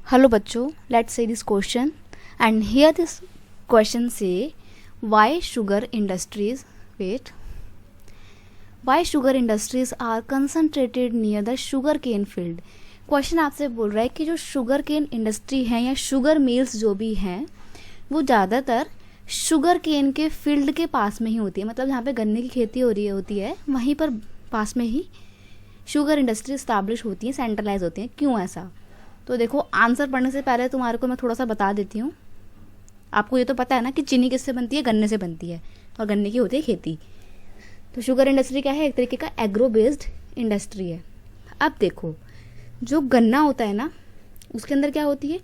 Hello बच्चों, let's say this question and here this question say why sugar industries are concentrated near the sugar cane field। Question आपसे बोल रहा है कि जो शुगर केन इंडस्ट्री है या शुगर मिल्स जो भी हैं वो ज़्यादातर शुगर केन के फील्ड के पास में ही होती है, मतलब जहाँ पे गन्ने की खेती हो रही होती है वहीं पर पास में ही शुगर इंडस्ट्री इस्टेब्लिश होती है, सेंट्रलाइज होती हैं। क्यों ऐसा? तो देखो, आंसर पढ़ने से पहले तुम्हारे को मैं थोड़ा सा बता देती हूँ। आपको ये तो पता है ना कि चीनी किससे बनती है? गन्ने से बनती है, और गन्ने की होती है खेती। तो शुगर इंडस्ट्री क्या है? एक तरीके का एग्रो बेस्ड इंडस्ट्री है। अब देखो, जो गन्ना होता है ना उसके अंदर क्या होती है?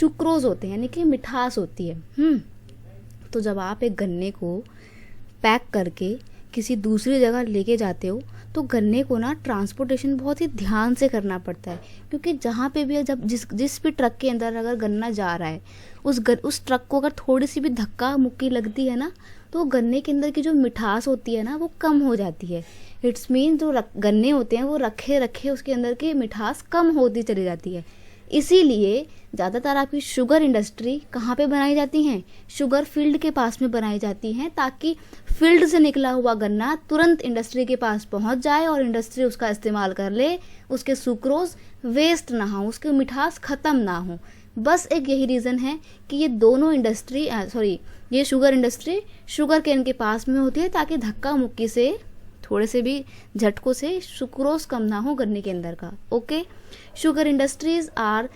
सुक्रोज होते हैं, यानी कि मिठास होती है। तो जब आप एक गन्ने को पैक करके किसी दूसरी जगह लेके जाते हो तो गन्ने को ना ट्रांसपोर्टेशन बहुत ही ध्यान से करना पड़ता है, क्योंकि जहाँ पे भी जब जिस भी ट्रक के अंदर अगर गन्ना जा रहा है उस ट्रक को अगर थोड़ी सी भी धक्का मुक्की लगती है ना तो गन्ने के अंदर की जो मिठास होती है ना वो कम हो जाती है। इट्स मीन जो गन्ने होते हैं वो रखे रखे उसके अंदर की मिठास कम होती चली जाती है। इसीलिए ज़्यादातर आपकी शुगर इंडस्ट्री कहाँ पे बनाई जाती हैं? शुगर फील्ड के पास में बनाई जाती हैं, ताकि फील्ड से निकला हुआ गन्ना तुरंत इंडस्ट्री के पास पहुंच जाए और इंडस्ट्री उसका इस्तेमाल कर ले, उसके सुक्रोज वेस्ट ना हो, उसकी मिठास ख़त्म ना हो। बस एक यही रीज़न है कि ये दोनों इंडस्ट्री ये शुगर इंडस्ट्री शुगर केन के पास में होती है, ताकि धक्का मुक्की से थोड़े से भी झटकों से सुक्रोज कम ना हो गन्ने के अंदर का। Okay, sugar industries are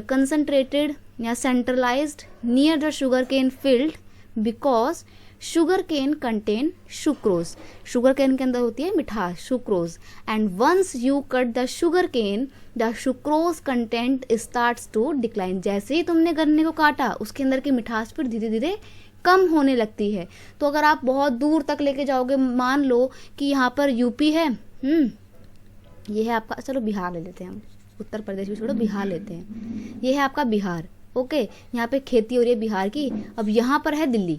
concentrated या centralised near the sugar cane field because sugar cane contain sucrose. Sugar cane के अंदर होती है मिठास, sucrose, and once you cut the sugar cane the sucrose content starts to decline. जैसे ही तुमने गन्ने को काटा उसके अंदर की मिठास फिर धीरे धीरे कम होने लगती है। तो अगर आप बहुत दूर तक लेके जाओगे, मान लो कि यहाँ पर यूपी है, ये है आपका, चलो बिहार ले लेते हैं हम, उत्तर प्रदेश भी छोड़ो, बिहार लेते हैं। ये है आपका बिहार। ओके, यहाँ पे खेती हो रही है बिहार की। अब यहाँ पर है दिल्ली,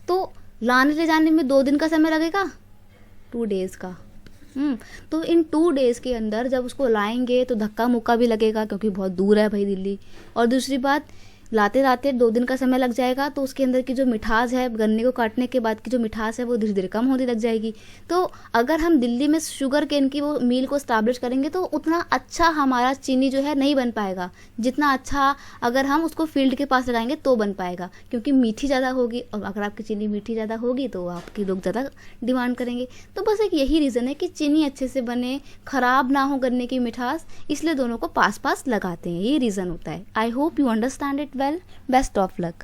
तो लाने ले जाने में 2 दिन का समय लगेगा, 2 डेज का। तो इन 2 डेज के अंदर जब उसको लाएंगे तो धक्का मुक्का भी लगेगा, क्योंकि बहुत दूर है भाई दिल्ली। और दूसरी बात, लाते लाते 2 दिन का समय लग जाएगा, तो उसके अंदर की जो मिठास है, गन्ने को काटने के बाद की जो मिठास है वो धीरे धीरे कम होने लग जाएगी। तो अगर हम दिल्ली में शुगर केन की वो मील को स्टैब्लिश करेंगे तो उतना अच्छा हमारा चीनी जो है नहीं बन पाएगा, जितना अच्छा अगर हम उसको फील्ड के पास लगाएंगे तो बन पाएगा, क्योंकि मीठी ज़्यादा होगी। और अगर आपकी चीनी मीठी ज़्यादा होगी तो आपकी लोग ज़्यादा डिमांड करेंगे। तो बस एक यही रीज़न है कि चीनी अच्छे से बने, ख़राब ना हो गन्ने की मिठास, इसलिए दोनों को पास पास लगाते हैं। ये रीज़न होता है। I hope you understand it well. Best of luck.